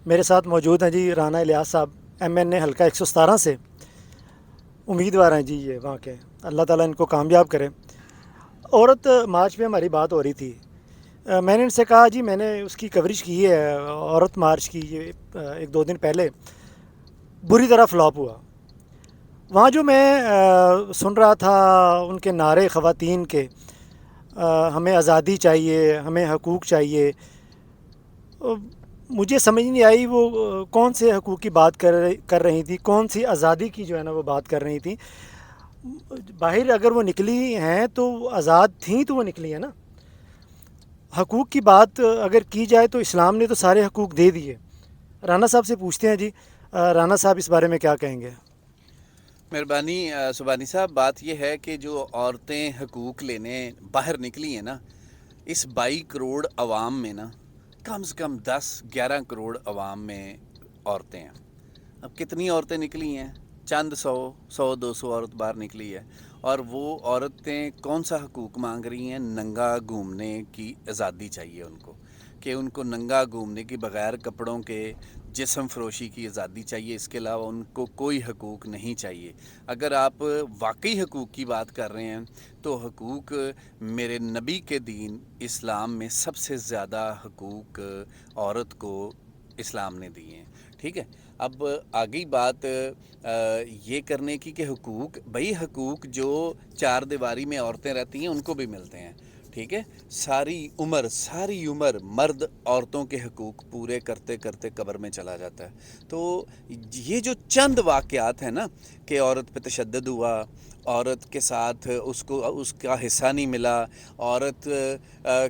میرے ساتھ موجود ہیں جی رانا الیاس صاحب، ایم این اے حلقہ 117 سے امیدوار ہیں جی یہ وہاں کے، اللہ تعالیٰ ان کو کامیاب کرے۔ عورت مارچ پہ ہماری بات ہو رہی تھی، میں نے ان سے کہا جی میں نے اس کی کوریج کی ہے عورت مارچ کی، یہ ایک دو دن پہلے بری طرح فلاپ ہوا۔ وہاں جو میں سن رہا تھا ان کے نعرے خواتین کے، ہمیں آزادی چاہیے، ہمیں حقوق چاہیے، مجھے سمجھ نہیں آئی وہ کون سے حقوق کی بات کر رہی تھی، کون سی آزادی کی جو ہے نا وہ بات کر رہی تھی۔ باہر اگر وہ نکلی ہیں تو آزاد تھیں تو وہ نکلی ہیں نا۔ حقوق کی بات اگر کی جائے تو اسلام نے تو سارے حقوق دے دیے۔ رانا صاحب سے پوچھتے ہیں جی، رانا صاحب اس بارے میں کیا کہیں گے؟ مہربانی سبحانی صاحب، بات یہ ہے کہ جو عورتیں حقوق لینے باہر نکلی ہیں نا، اس 22 کروڑ عوام میں نا کم سے کم 10-11 کروڑ عوام میں عورتیں ہیں۔ اب کتنی عورتیں نکلی ہیں؟ چند 100-200 عورت باہر نکلی ہے، اور وہ عورتیں کون سا حقوق مانگ رہی ہیں؟ ننگا گھومنے کی آزادی چاہیے ان کو، کہ ان کو ننگا گھومنے کی، بغیر کپڑوں کے جسم فروشی کی آزادی چاہیے۔ اس کے علاوہ ان کو کوئی حقوق نہیں چاہیے۔ اگر آپ واقعی حقوق کی بات کر رہے ہیں تو حقوق میرے نبی کے دین اسلام میں سب سے زیادہ حقوق عورت کو اسلام نے دیے ہیں، ٹھیک ہے۔ اب آگئی بات یہ کرنے کی کہ حقوق، بھئی حقوق جو چار دیواری میں عورتیں رہتی ہیں ان کو بھی ملتے ہیں، ٹھیک ہے۔ ساری عمر مرد عورتوں کے حقوق پورے کرتے کرتے قبر میں چلا جاتا ہے۔ تو یہ جو چند واقعات ہیں نا، کہ عورت پہ تشدد ہوا، عورت کے ساتھ اس کو اس کا حصہ نہیں ملا، عورت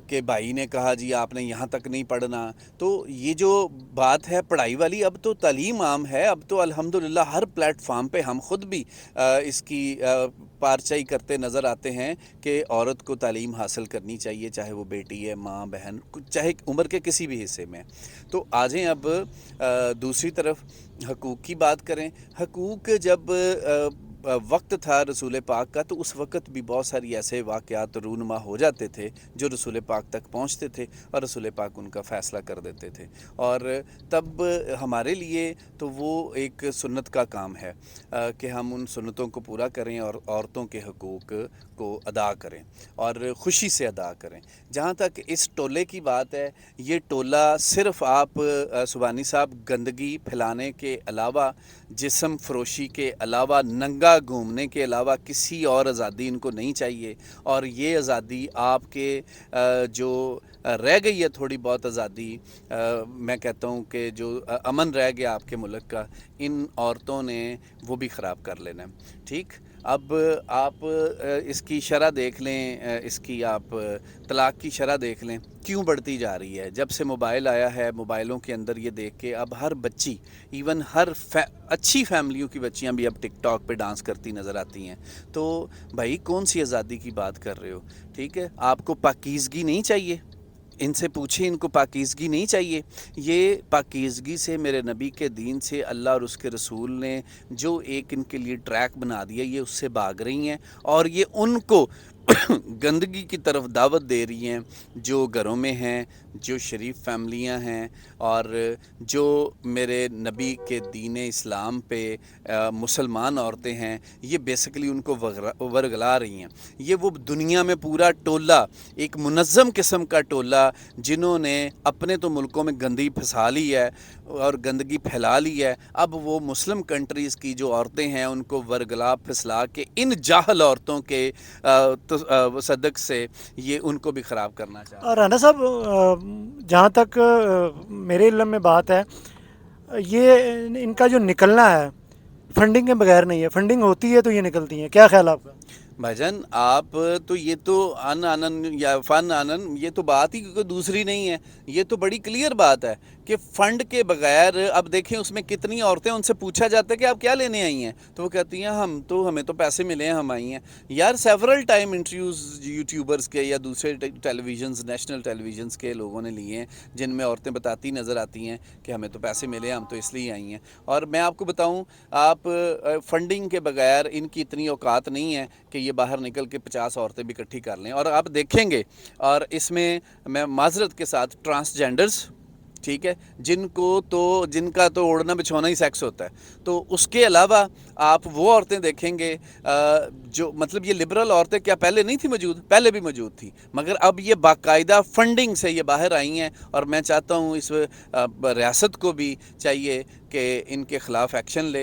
کے بھائی نے کہا جی آپ نے یہاں تک نہیں پڑھنا، تو یہ جو بات ہے پڑھائی والی، اب تو تعلیم عام ہے، اب تو الحمدللہ ہر پلیٹ فارم پہ ہم خود بھی اس کی پارچائی کرتے نظر آتے ہیں کہ عورت کو تعلیم حاصل کرنی چاہیے، چاہے وہ بیٹی ہے، ماں، بہن، چاہے عمر کے کسی بھی حصے میں۔ تو آ جائیں اب دوسری طرف حقوق کی بات کریں۔ حقوق جب وقت تھا رسول پاک کا، تو اس وقت بھی بہت ساری ایسے واقعات رونما ہو جاتے تھے جو رسول پاک تک پہنچتے تھے، اور رسول پاک ان کا فیصلہ کر دیتے تھے، اور تب ہمارے لیے تو وہ ایک سنت کا کام ہے کہ ہم ان سنتوں کو پورا کریں اور عورتوں کے حقوق کو ادا کریں، اور خوشی سے ادا کریں۔ جہاں تک اس ٹولے کی بات ہے، یہ ٹولہ صرف آپ سبحانی صاحب گندگی پھیلانے کے علاوہ، جسم فروشی کے علاوہ، ننگا گھومنے کے علاوہ کسی اور آزادی ان کو نہیں چاہیے۔ اور یہ آزادی آپ کے جو رہ گئی ہے تھوڑی بہت آزادی، میں کہتا ہوں کہ جو امن رہ گیا آپ کے ملک کا، ان عورتوں نے وہ بھی خراب کر لینا ہے، ٹھیک۔ اب آپ اس کی شرح دیکھ لیں، اس کی آپ طلاق کی شرح دیکھ لیں، کیوں بڑھتی جا رہی ہے؟ جب سے موبائل آیا ہے، موبائلوں کے اندر یہ دیکھ کے اب ہر بچی، ایون اچھی فیملیوں کی بچیاں بھی اب ٹک ٹاک پہ ڈانس کرتی نظر آتی ہیں۔ تو بھائی کون سی آزادی کی بات کر رہے ہو؟ ٹھیک ہے، آپ کو پاکیزگی نہیں چاہیے؟ ان سے پوچھیں، ان کو پاکیزگی نہیں چاہیے؟ یہ پاکیزگی سے، میرے نبی کے دین سے، اللہ اور اس کے رسول نے جو ایک ان کے لیے ٹریک بنا دیا، یہ اس سے بھاگ رہی ہیں، اور یہ ان کو گندگی کی طرف دعوت دے رہی ہیں جو گھروں میں ہیں، جو شریف فیملیاں ہیں، اور جو میرے نبی کے دین اسلام پہ مسلمان عورتیں ہیں، یہ بیسیکلی ان کو ورگلا رہی ہیں۔ یہ وہ دنیا میں پورا ٹولہ، ایک منظم قسم کا ٹولہ، جنہوں نے اپنے تو ملکوں میں گندگی پھنسا لی ہے اور گندگی پھیلا لی ہے، اب وہ مسلم کنٹریز کی جو عورتیں ہیں ان کو ورگلا پھسلا کے ان جاہل عورتوں کے صدق سے یہ ان کو بھی خراب کرنا چاہ رہے ہیں۔ رانا صاحب، جہاں تک میرے علم میں بات ہے، یہ ان کا جو نکلنا ہے فنڈنگ کے بغیر نہیں ہے، فنڈنگ ہوتی ہے تو یہ نکلتی ہیں، کیا خیال ہے آپ کا؟ بھائی جان، آپ تو یہ تو ان آنن یا فن آنن، یہ تو بات ہی کوئی دوسری نہیں ہے، یہ تو بڑی کلیئر بات ہے کہ فنڈ کے بغیر، اب دیکھیں اس میں کتنی عورتیں، ان سے پوچھا جاتا ہے کہ آپ کیا لینے آئی ہیں، تو وہ کہتی ہیں ہمیں تو پیسے ملے ہیں، ہم آئی ہیں۔ یار سیورل ٹائم انٹرویوز یوٹیوبرز کے یا دوسرے ٹیلی ویژنز، نیشنل ٹیلی ویژنز کے لوگوں نے لیے ہیں، جن میں عورتیں بتاتی نظر آتی ہیں کہ ہمیں تو پیسے ملے ہیں، ہم تو اس لیے آئی ہیں۔ اور میں آپ کو بتاؤں، آپ فنڈنگ کے بغیر ان کی اتنی اوقات نہیں ہے کہ یہ باہر نکل کے 50 عورتیں بھی اکٹھی کر لیں۔ اور آپ دیکھیں گے، اور اس میں معذرت کے ساتھ ٹرانسجینڈرز ٹھیک ہے، جن کا تو اوڑھنا بچھونا ہی سیکس ہوتا ہے، تو اس کے علاوہ آپ وہ عورتیں دیکھیں گے جو مطلب یہ لبرل عورتیں کیا پہلے نہیں تھی موجود؟ پہلے بھی موجود تھی، مگر اب یہ باقاعدہ فنڈنگ سے یہ باہر آئی ہیں، اور میں چاہتا ہوں اس ریاست کو بھی چاہیے کہ ان کے خلاف ایکشن لے.